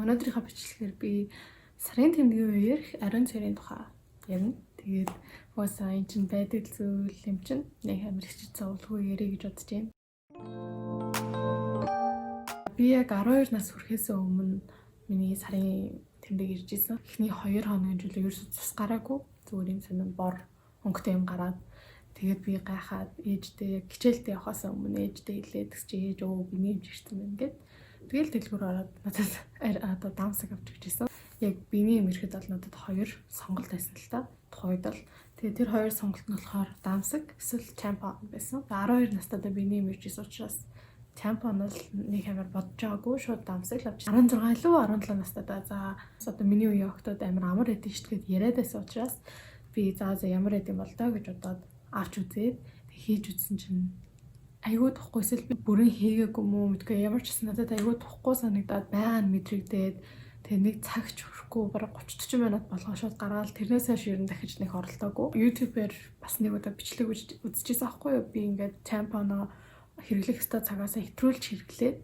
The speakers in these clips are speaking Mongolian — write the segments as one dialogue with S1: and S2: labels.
S1: Өнөөдрийнхөө бичлэгээр би сарын тэмдгийн үеэрх ариун цэрийн тухай ярина. Тэгээд угаасаа энэ чинь байдаг зүйл юм чинь нэг амар хичээл зовлгүй ярих гэж бодож байна. Би яг 12 нас хүрэхээс өмнө миний сарын тэмдэг ирж исэн. Эхний 2 хоногийн жилээ ерөөсөй цус гараагүй. Зүгээр юм сонин бор өнгөтэй юм гараад тэгээд би гайхаад ээжтэй яг хичээлдээ явахаас өмнө ээжтэй хэлээд чи ээж өө би нэмж ирсэн байна гэд. Тэгэл дэлгүүр ороод надад дамсаг авч өгч ирсэн. Яг биений юм ирэхэд бол надад 2 сонголт байсан л та. Тухайд бол тэгээд тэр 2 сонголт нь болохоор дамсаг эсвэл тампон байсан. 12 настай биений юм ирж исэн учраас тампон бол нэг амар бодож байгаагүй шууд дамсаг л авч 16 илүү 17 настай за одоо миний үеийн охтод амар амар эдэн шүү дээ яриад байсан учраас би за ямар эдэн бол доо гэж бодоод авч үзээд хийж үзсэн чинь айгүй тухгүй би бүрэн хийгээгүй мүү мэдгүй ямар ч гэсэн надад айгүй тухгүй санагдаад байгаа нь мэдрэгдээд тэгээ нэг цаг ч хүрэхгүй бараг 30-40 минут болгоо шууд гараад тэрнээс хойш ер нь дахиж нэг оролдоогүй. YouTube-ээр бас нэг удаа бичлэг үзчихсэн аахгүй юу? Би ингээд тампоно хэрэглэх ёстой цагаас хэтрүүлж хэрэглээд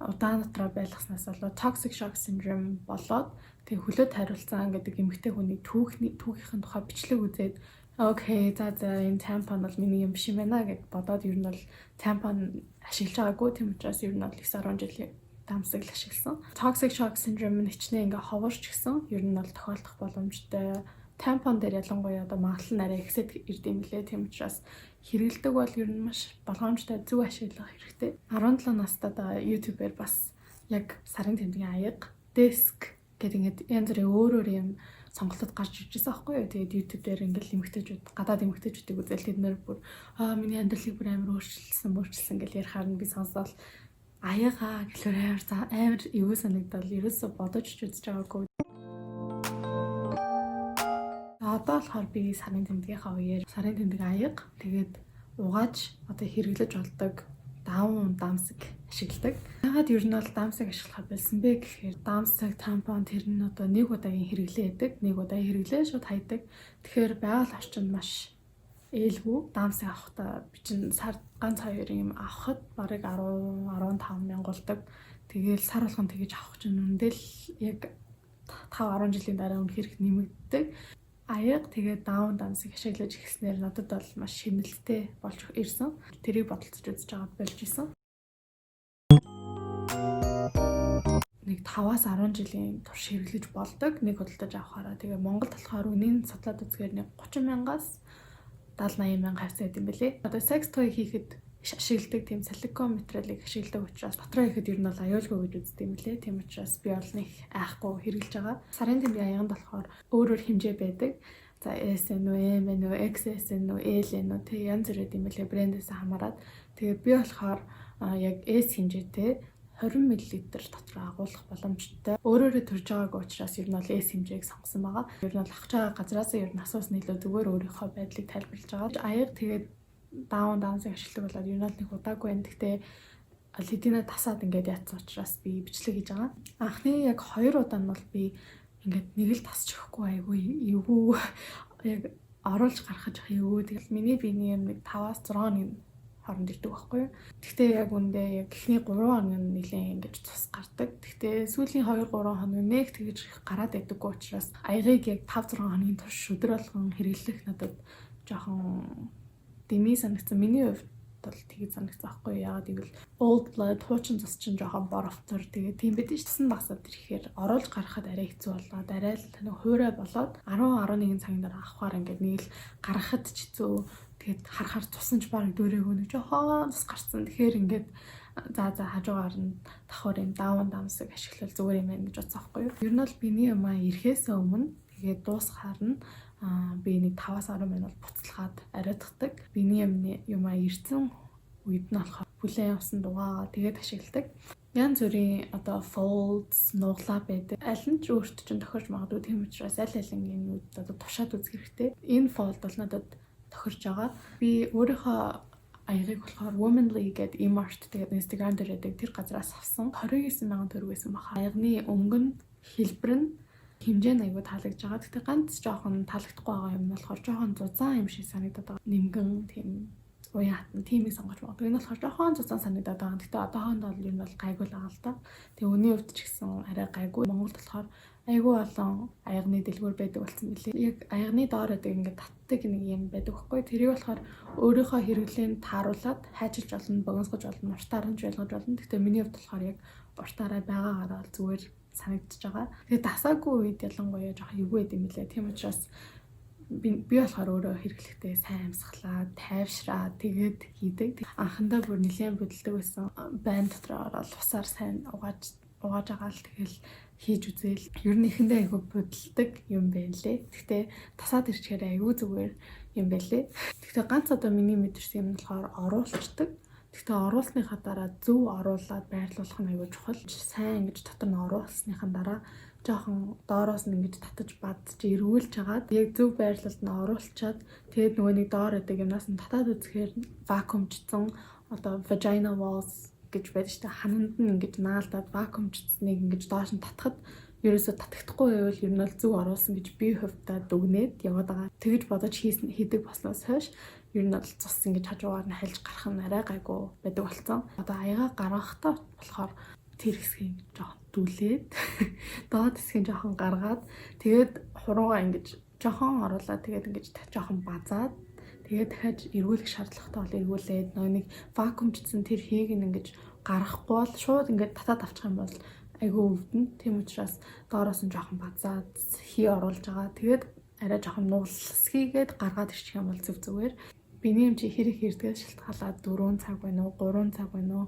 S1: удаан дотроо байлгаснаас болоод toxic shock syndrome болоод тэгээ хөлөөд хариулцсан гэдэг эмэгтэй хүний түүхийн тухай бичлэг үзээд окей за энэ тампон бол миний юм биш юм байна гэж бодоод ер нь бол тампон ашиглаж байгаагүй тийм учраас ер нь бол 9-10 жилийн дамсаг л ашигласан. Toxic shock syndrome нь хичнээн ингээ ховорч гисэн ер нь бол тохиолдох боломжтой. Тампон дээр ялангуяа одоо магадлал нь арай ихсэд ирдэм билээ тийм учраас хэрэгэлдэг бол ер нь маш болгоомжтой зөв ашиглах хэрэгтэй. 17 настайдаа YouTube-ээр бас яг сарын тэмдгийн аяга desk гэдэг ингээд янз бүрийн өөр юм сонголтод гарч иржсэн аахгүй юу. Тэгээд YouTube дээр ингээл эмэгтэйчүүд гадаад эмэгтэйчүүдийг үзэл тэд нэр бүр миний амьдралыг бүр амар өөрчилсөн гэж ярихаар нь би сонсоод аягаа гэлээр амар эвгүй санагдал ерөөсө бодож ч үзэж байгаагүй. Одоо болохоор би сарын тэмдгийнхаа үеэр сарын тэмдэг аяга тэгээд угааж одоо хэрэглэж болдог даун дамсаг ашигладаг. Ягаад ер нь бол дамсаг ашиглахаар болсон бэ гэхээр дамсаг, тампон тэр нь одоо нэг удаагийн хэрэглээ яадаг. Нэг удаа хэрэглээ шууд хайдаг. Тэгэхээр байгаль орчинд маш ээлгүй. Дамсаг авахдаа би чинь сард ганц 2 юм авахд барыг 10-15 мянга болдог. Тэгээл сар болгон тэгэж авах чинь үндэл яг 5-10 жилийн дараа үнэхээр нэмэгддэг. Аяга тэгээд даун дамсаг ашиглаж эхэлснээр надад бол маш хэмнэлттэй болж ирсэн. Тэрийг бодолцож үзэж байгаа болж исэн. Нэг 5-10 жилийн турш хэрэглэж болдог. Нэг худалдаж авахаараа тэгээ Монголд болохоор үнийн судлаад үзэхээр нэг 30 мянгаас 70-80 мянга хавцаа гэдэм бэлээ. Одоо секс той хийхэд ашигладаг тийм силикон материалыг ашигладаг учраас дотроо ихэд ер нь бол аюулгүй гэж үздэг юм лээ. Тийм учраас би бол нэг айхгүй хэрэглэж байгаа. Сарын тэмдгийн аяганд болохоор өөр хэмжээ байдаг. За SN үү, M үү, XSN үү, L үү тэг янз бүр юм лээ брэндээс хамаарат. Тэгээ би болохоор яг S хэмжээтэй 20 мл дотор агуулгах боломжтой. Өөрөөрөө төрж байгааг учраас ер нь бол S хэмжээг сонгосон байгаа. Ер нь бол авч байгаа газраас ер нь асуусан илүү зүгээр өөрийнхөө байдлыг тайлбарлаж байгаа. Аяга тэгээд даун дамсаг ашигладаг болоод ер нь бол нэг удаагүй байна. Гэхдээ лидина тасаад ингээд яатсан учраас би бичлэг хийж байгаа. Анхны яг 2 удаа нь бол би ингээд нэг л тасч өгөхгүй айгүй эвгүй яг оруулж гаргаж эвгүй. Тэгэл миний биений юм нэг 5-6 хоногийн хооронд ирдэг байхгүй юу. Гэхдээ яг үндэ яг эхний 3 хоног нь нэлээд ингэж цус гардаг. Гэхдээ сүүлийн 2-3 хоног нэг тэгж гараад байдаггүй учраас аягыг яг 5-6 хоногийн турш өдөр болгон хэрэглэх надад жоохон дэмий санагдсан. Миний хувьд бол тэгээд санагдсан байхгүй юу. Яагаад гэвэл old blood хуучин цус чинь жоохон борофтор тэгээд тийм байдаг ш. Тасан багсаад ирэхээр оруулж гаргахад арай хэцүү болоод арай л тань хуурай болоод 10-11 цагийн дараа авахаар ингээд нэг л гаргахад ч хэцүү. Тэгээд харахаар тусан ч баг дөрөөгөө нэг жоохон тус гарцсан. Тэгэхээр ингээд за хажуугаар нь давхар юм даун дамсаг ашиглал зүгээр юм байна гэж бодсон байхгүй юу. Ер нь бол биений юм ирэхээс өмнө тэгээд дуусахаар нь би нэг 5-10 минут буцалгаад ариутгадаг. Биений юм ирсэн үед нь болохоор бүлээн явсан дугаагаа тэгээд ашигладаг. Янз бүрийн одоо folds, нуглаа байдаг. Аль нь ч өөртөө чинь тохирч магадгүй тийм учраас аль алингийн үед одоо тушаад үзэх хэрэгтэй. Энэ fold бол надад тохирч байгаа. Би өөрийнхөө аягыг болохоор Womanly гэдэг Emart тэгээд Instagram дээр байдаг тэр газраас авсан. 29 мянган төгрөг байсан баха. Аягны өнгө нь хэлбэр нь хэмжээ нь аягүй таалагдж байгаа. Гэхдээ ганц жоохон таалагдахгүй байгаа юм болохоор жоохон зузаан юм шиг санагдаад байгаа. Нингэн тийм уян хатна тиймийг сонгож магадгүй. Энэ болохоор жоохон цуцсан санагдаад байгаа. Гэхдээ одоохондоо бол ер нь бол гайгүй л байгаа л да. Тэгээ үний хувьд ч гэсэн арай гайгүй. Монголд болохоор айгүй олон аягны дэлгүүр байдаг болсон билээ. Яг аягны доор байдаг ингээд татдаг нэг юм байдаг байхгүй. Тэрийг болохоор өөрийнхөө хэрэглээнд тааруулаад хайчилж болно, богиносгож болно, уртаар нь байлгаж болно. Гэхдээ миний хувьд болохоор яг уртаараа байгаагаараа бол зүгээр санагдчихж байгаа. Тэгээ дасаагүй үед ялангуяа жоохон эвгүй байд юм билээ. Тийм учраас би болохоор өөрөө хэрэглэхдээ сайн амьсгалаа, тайвшраа тэгээд хийдэг. Анхандаа бүр нэлээд бодолдог байсан. Байн дотор ороод усаар сайн угааж байгаа л тэгэл хийж үзээл. Ер нь ихэндээ айгүй бодолдог юм байна лээ. Гэхдээ тасаад ирчихээр айгүй зүгээр юм байлээ. Гэхдээ ганц одоо миний мэдэрсэн юм болохоор оруулцдаг. Гэхдээ оруулсныхаа дараа зөв оруулаад байрлуулах нь айгүй чухал. Сайн ингэж дотор нь оруулсныхаа дараа жоохон доороос нь ингэж татаж бадж эргүүлж хагаад яг зөв байрлалд нь оруулчаад тэгээд нөгөө нэг доор байдаг юмнаас нь татаад үзэхээр вакуумчсан одоо vagina walls гэж байдаг шүү дээ. Хананд нь ингэж наалдаад вакуумчсныг ингэж доош нь татахад ерөөсөө татагдахгүй байвал ер нь бол зөв оруулсан гэж би хувьдаа дүгнээд яваад байгаа. Тэгэж бодож хийдэг болсноос хойш ер нь бол цус ингэж хажуугаар нь хайлж гарах нь арай гайгүй байдаг болсон. Одоо аяга гаргахтаа болохоор тэр хэсгийг жоохон дүүлээд доод хэсгийг жоохон гаргаад тэгээд хуруугаа ингэж жоохон оруулаад тэгээд ингэж жоохон базаад тэгээд дахиад эргүүлэх шаардлагатай бол эргүүлээд нөгөө нэг вакуумчсан тэр хийг ингэж гаргахгүй бол шууд ингэж татаад авчих юм бол айгүй өвдөн. Тийм учраас доороос нь жоохон базаад хий оруулж байгаа. Тэгээд арай жоохон нуулсхийгээд гаргаад ирчих юм бол зүгээр. Биний юм чи хэрэг хэрдгээс шалтгаалаад 4 цаг байна уу, 3 цаг байна уу,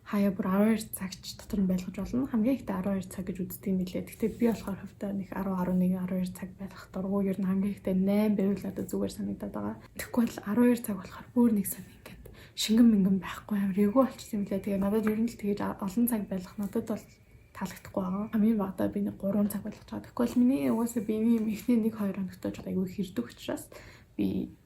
S1: хаяа бүр 12 цагч дотор нь байлгаж болно. Хамгийн ихдээ 12 цаг гэж үздэг юм билээ. Гэхдээ би болохоор хувьдаа нэг 10, 11, 12 цаг байлгах дурггүй. Ер нь хамгийн ихдээ 8 байвал надад зүгээр санагдаад байгаа. Тэгэхгүй бол 12 цаг болохоор бүр нэг сан ингээд шингэн мингэн байхгүй амар эвгүй болчихсон юм билээ. Тэгээ надад ер нь л тэгэж олон цаг байлгах надад бол таалагдахгүй байгаа. Хамгийн багадаа би нэг 3 цаг байлгаж байгаа. Тэгэхгүй бол миний угаасаа биений эхний 1-2 хоногтож айгүй хэрдэг учраас би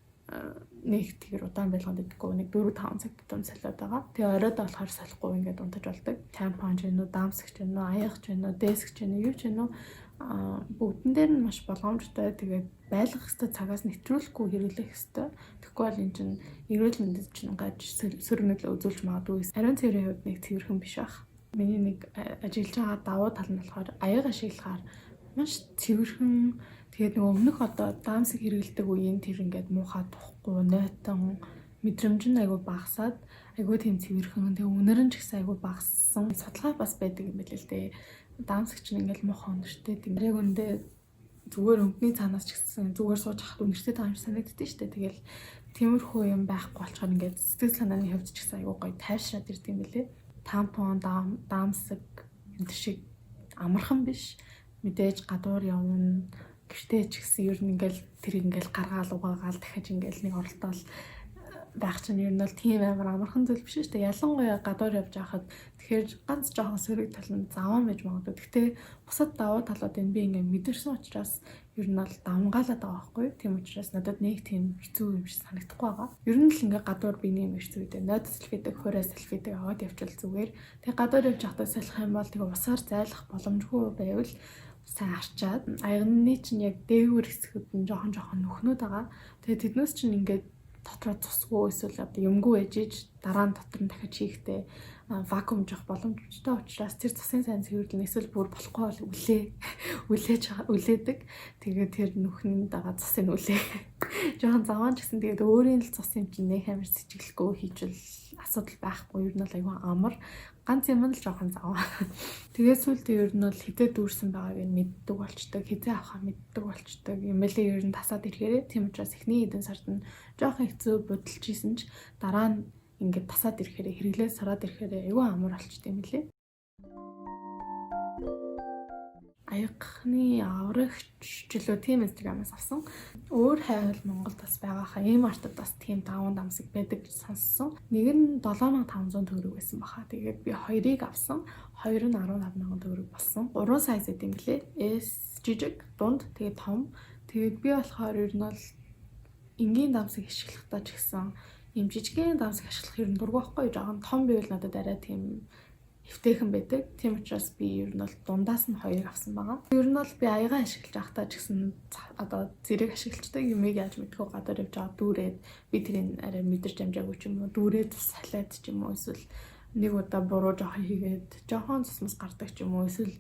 S1: нэг тэгэр удаан байлгаад идэггүй нэг 4-5 цаг тутам солиод байгаа. Тэгээ оройдоо болохоор солихгүй ингээд унтаж болдог. Тампон ч юм уу, дамсагч юм уу, аяах ч юм уу, дээсгч юм уу, юу ч юм уу бүгдэн дээр нь маш болгоомжтой. Тэгээд байлгах хэвээр цагаас нэвтрүүлэхгүй хэрэглэх хэвээр. Тэгэхгүй бол эн чинь эрүүл мэндэд чинь гаж сөргөнөдлөө үзүүлж магадгүй. Ариун цэврийн хувьд нэг цэвэрхэн биш ах. Миний нэг ажиллаж байгаа давуу тал нь болохоор аяг ашиглахаар маш цэвэрхэн. Тэгээд нөгөө өмнөх одоо дамсаг хэрэгэлдэг үеийн тэр ингээд муухай тухгүй, нойтон мэдрэмж нь айгүй багасаад айгүй тийм цэвэрхэн. Тэгээ үнэр нь ч гэсэн айгүй багассан. Судалгаа бас байдаг юм байл л дээ. Дамсаг чинь ингээд муухай өнөртэй тийм. Яг үндэ зүгээр өнгөний цаанаас ч гэсэн зүгээр сууж хахад өнөртэй таамж санагддээ шүү дээ. Тэгэл тиймэрхүү юм байхгүй болчоор ингээд сэтгэл санааны хувьд ч гэсэн айгүй гоё тайвшраад ирдэг юм билээ. Тампон, дамсаг энэ шиг амархан биш. Мэдээж гадуур явна. Гэртээ ч гэсэн ер нь ингээл тэр ингээл гаргаал угаагаал дахиж ингээл нэг оролдоол байх чинь ер нь бол тийм амар амархан зүйл биш шүү дээ. Ялангуяа гадуур явж байхад тэгэхээр ганц жоохон сөрөг тал нь заван байж магадгүй. Гэхдээ бусад давуу талуудыг би ингээл мэдэрсэн учраас ер нь бол давмгаалаад байгаа байхгүй. Тийм учраас надад нэг тийм хэцүү юм шиг санагдахгүй байгаа. Ер нь л ингээ гадуур биений юм хэцүү үедээ нойд селфидэг, хуурай селфидэг аваад явчихвал зүгээр. Тэгээ гадуур явж байхдаа салах юм бол тэгээ усаар зайлах боломжгүй байвал сайн арчаад аягны чинь яг дээгүүр хэсгүүд нь жоохон нүхнүүд байгаа. Тэгээ тэднээс чинь ингээд дотроо цусгүй эсвэл одоо юмгүй ээжиж дараа нь дотор нь дахиж хийхдээ вакуумжих боломжтой учраас тэр цусын сайн цэвэрлэн эсвэл бүр болохгүй бол үлээдэг. Тэгээ тэр нүхний дагаа цусын үлээ. Жохон заван ч гэсэн тэгээд өөрийн л цус юм чинь нэг амар сэжиглэхгүй хийчихвэл асуудал байхгүй. Ер нь бол айгүй амар. Ганц юм л жоохон заваа. Тэгээд сүүлдээ ер нь бол хизээ дүүрсэн байгааг нь мэддэг болчдөг, хизээ авахаа мэддэг болчдөг. Юм эле ер нь тасаад ирэхээрээ тийм учраас эхний хэдэн сард нь жоохон хэцүү бодолч ийсэн ч дараа нь ингээд тасаад ирэхээрээ хэрэглээс сараад ирэхээрээ айгүй амар болчтой юм лээ. Аягны аврагч жилөө тийм инстаграмаас авсан. Өөр хайвал Монголд бас байгаахаа ийм артад бас тийм даван дамсаг байдаг гэж сонссон. Нэг нь 7500 төгрөг байсан баха. Тэгээд би хоёрыг авсан. Хоёр нь 15000 төгрөг болсон. 3 сайз гэдэг юм лээ. S жижиг, дунд, тэгээд том. Тэгээд би болохоор ер нь бол энгийн дамсаг ашиглахдаа ч гэсэн ийм жижигхэн дамсаг ашиглах ер нь дургүй байхгүй. Жохон том байвал надад арай тийм эвтэйхэн байдаг. Тийм учраас би ер нь бол дундаас нь 2-ыг авсан байгаа. Ер нь бол би аягаа ашиглаж байхдаа ч гэсэн одоо зэрэг ашигладаг юмыг яаж мэдгүй гадар явж байгаа дүүрээд би тэрийг арай мэдэрч амжаагүй ч юм уу дүүрээд салаад ч юм уу эсвэл нэг удаа буруу жоохон хийгээд жоохон цусмас гардаг ч юм уу эсвэл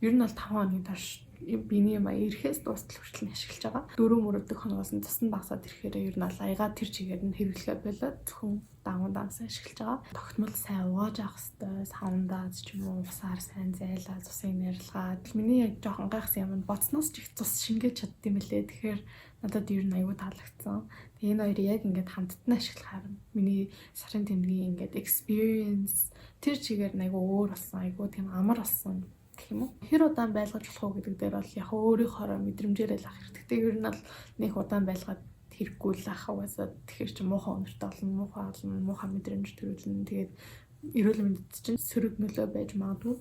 S1: ер нь бол 5 хоногийн турш биений юм ирэхээс дуустал хүртэл ашиглаж байгаа. 4-4 хоногоос нь цуснд багсаад ирэхээр ер нь бол аягаа тэр чигээр нь хэрэглэхэ болоод зөвхөн даамаас ашиглаж байгаа. Тогтмол сайн угааж авах хэрэгтэй, саундаад ч юм уу усаар сайн зайлаад цусыг нэрлэгээд. Миний яг жоохон гайхсан юм нь боцноос ч их цус шингээж чаддсан мөлий. Тэгэхээр надад ер нь аягүй таалагдсан. Тэгээ энэ хоёрыг яг ингээд хамтдаа ашиглахаар миний сарын тэмдгийн ингээд experience тэр чигээр аягүй өөр болсон, аягүй тийм амар болсон гэх юм уу. Хэр удаан байлгаж болох уу гэдэг дээр бол яг өөрийнхөө мэдрэмжээрээ л ах хэрэгтэй. Тэгтээ ер нь бол нэг удаан байлгаад хэрэггүй л ах угаасаа тэгэхээр чи муухай өнөртэй болно, муухай мэдрэмж төрүүлнэ. Тэгээд эрүүл мэндэд чинь сөрөг нөлөө байж магадгүй.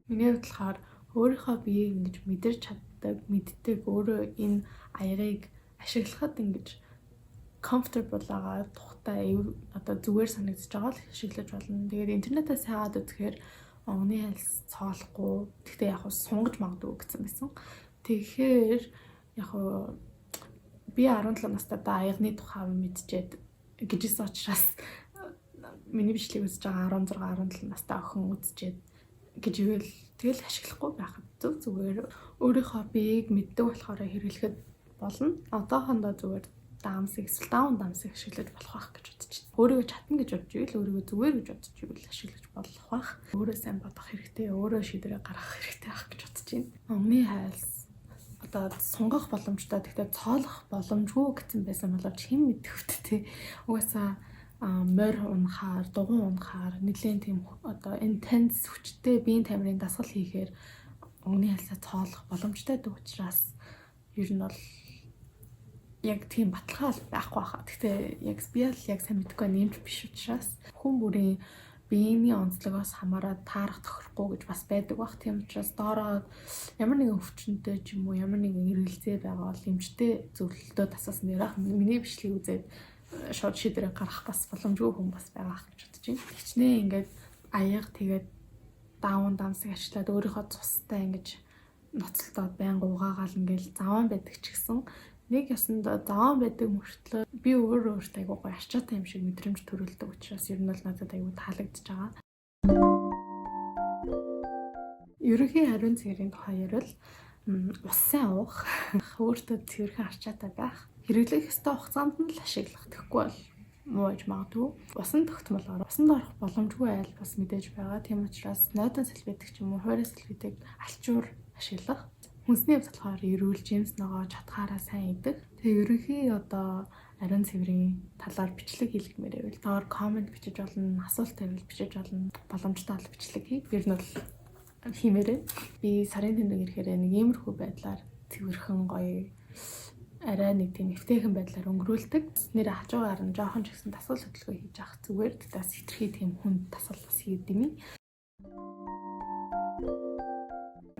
S1: Миний хувьд болохоор өөрийнхөө биеийг ингэж мэдэрч чаддаг, мэддэг, өөрөө энэ аягыг ашиглахад ингэж comfortable байгаа тухтай одоо зүгээр санагдаж байгаа л ашиглаж болно. Тэгээд интернетээс хаагаад үзэхээр онгоны хальс цоолохгүй. Тэгтээ яг сунгаж магадгүй гэсэн байсан. Тэгэхээр яг би 17 настай аягны тухай мэдчихэд гэжсэн учраас миний бичлэг үзэж байгаа 16 17 настай охин үзчихэд гэж ивэл тэгэл ашиглахгүй байхад зүгээр өөрийнхөө биеийг мэддэг болохоор хэрэглэхэд болно. Одоохондоо зүгээр даамсыг эсвэл даун даамсыг ашиглаж болох байх гэж бодож байна. Өөрийгөө чадна гэж бодож ивэл өөрийгөө зүгээр гэж бодож ивэл ашиглаж болох байх. Өөрөө сайн бодох хэрэгтэй, өөрөө шийдвэрээ гаргах хэрэгтэй байх гэж бодож байна. Онгоны хайлс одоо сунгах боломжтой гэхдээ цоолох боломжгүй гэсэн байсан боловч хэн мэдэх вэ те. Угаасаа морь унахаар, дугуй унахаар нэлээд тийм одоо intense хүчтэй биеийн тамирын дасгал хийхээр онгоны хайлсаа цоолох боломжтой гэдэг учраас ер нь бол яг тийм баталгаал байхгүй хаа. Гэхдээ яг би л яг сайн мэдэхгүй нэмж биш учраас хүн бүрийн биений онцлогоос хамаараад таарах тохирохгүй гэж бас байдаг бах. Тийм учраас доороо ямар нэгэн өвчнөд ч юм уу ямар нэгэн эргэлзээ байгаа бол эмчтэй зөвлөлтөө тасаас нэрах миний бичлэгийг үзээд шууд шийдвэр гаргах бас боломжгүй хүн бас байгаа гэж бодож байна. Хичнээн ингээд аяга тэгээд даун даамсыг ашиглаад өөрийнхөө цустай ингэж ноцолдоод байнга угаагаал ингээл заван байдаг ч гэсэн нэг ясанда заван байдаг мөртлөө би өөртөө айгуу гоё арчаатай юм шиг мэдрэмж төрүүлдэг учраас ер нь бол надад айгуу таалагдж байгаа. Ерөнхий хариун цэгэрийн тухай ярил ус сайн уух, өөртөө цэвэрхэн арчаатай байх, хэрэглэх ёстой хугацаанд нь л ашиглах. Тэгэхгүй бол муу аж магадгүй. Усан тогтмолоор усанд орох боломжгүй айл бас мэдээж байгаа. Тийм учраас нойтон салфетик ч юм уу хуурай салфетик алчуур ашиглах. Хүнсний хувьд болохоор эрүүл жимс ногоо чатгаараа сайн идэг. Тэгээ ерөнхий одоо ариун цэврийн талаар бичлэг хийлгэмээр байвал доор комент бичиж болно, асуулт тавьвал бичиж болно. Боломжтой бол бичлэг хий. Ер нь бол хиймээрээ. Би сарын тэмдэг ирэхээр нэг иймэрхүү байдлаар цэвэрхэн гоё арай нэг тийм эвтэйхэн байдлаар өнгөрүүлдэг. Нэр хажуугаар нь жоохон ч гэсэн дасгал хөдөлгөөн хийж авах зүгээр. Тэгээс хитрхи тийм хүнд дасгал бас хийдэг юм.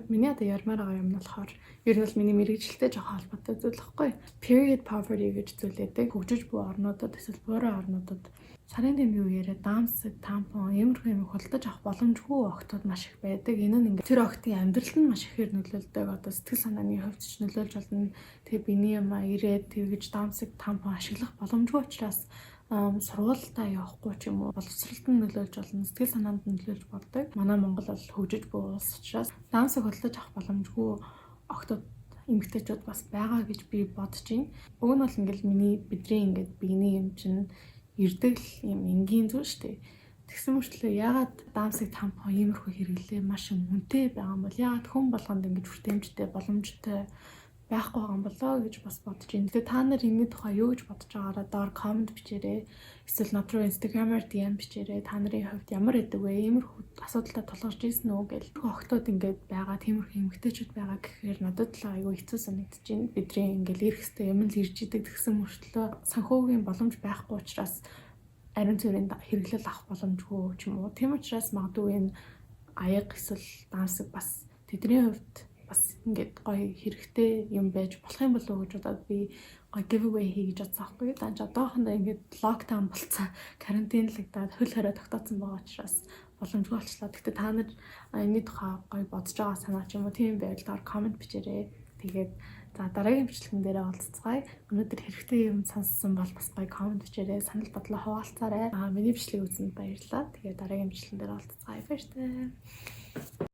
S1: Миний одоо ярмаар байгаа юм нь болохоор ер нь бол миний мэрэгжилтэй жоохон холбоотой зүйл байхгүй. Period poverty гэж зүйл байдаг. Хөгжиж буй орнуудад эсвэл буурай орнуудад сарын тэмдгийн үеэрээ даамсаг, тампон, иймэрхүү юм худалдаж авах боломжгүй охтууд маш их байдаг. Энэ нь ингээд тэр охтын амьдралд нь маш ихээр нөлөөлдөг. Одоо сэтгэл санааны хувьд ч нөлөөлж болно. Тэгээ биений юм ирээд тэргэж даамсаг, тампон ашиглах боломжгүй учраас сургуультаа явахгүй ч юм уу боловсролд нь нөлөөлж болно, сэтгэл санаанд нь нөлөөлж болдог. Манай Монгол бол хөгжиж буй улс учраас даамсаг худалдаж авах боломжгүй охтууд эмэгтэйчүүд бас байгаа гэж би бодож байна. Уг нь бол ингээл бидний ингээд биений юм чинь ирдэг юм энгийн зүйл шүү дээ. Тэгсэн мөртлөө яагаад даамсаг тампон иймэрхүү хэрэглээ маш үнэтэй байгаа юм бол яагаад хүн болгонд ингэж хүртээмжтэй боломжтой байхгүй байгаа юм болоо гэж бас бодож байна. Тэгээ та нар энэ тухай юу гэж бодож байгаараа доор комент бичээрэй. Эсвэл над руу Instagram-аар DM бичээрэй. Та нарын хувьд ямар байдаг вэ? Иймэрхүү асуудалтай тулгарч ирсэн үү гэж. Охтууд ингээд байгаа, тиймэрхүү эмэгтэйчүүд байгаа гэхээр надад л айгүй хэцүү санагдаж байна. Бидний ингээд ирэх хэвээр юм л ирж идэг тэгсэн мөртлөө санхүүгийн боломж байхгүй учраас ариун цэврийн хэрэглэл авах боломжгүй ч юм уу. Тийм учраас магадгүй энэ аяг эсвэл даамсаг бас тэдний хувьд бас ингээд гоё хэрэгтэй юм байж болох юм болов уу гэж бодоод би гоё giveaway хий гэж бодсон байхгүй. Данч одоохондоо ингээд локдаун болцсон, карантинлагдаад хөл хорой тогтоосон байгаа учраас боломжгүй болчлаа. Гэхдээ та нар энэний тухай гоё бодож байгаа санаа ч юм уу тийм байвал комент бичээрэй. Тэгээд за дараагийн бичлэгэн дээрээ уулзцгаая. Өнөөдөр хэрэгтэй юм сонссон бол бас гоё комент бичээрэй. Санал бодлоо хуваалцаарай. Миний бичлэг үзсэнд баярлалаа. Тэгээд дараагийн бичлэгэн дээр уулзцгаая. Баярлалаа.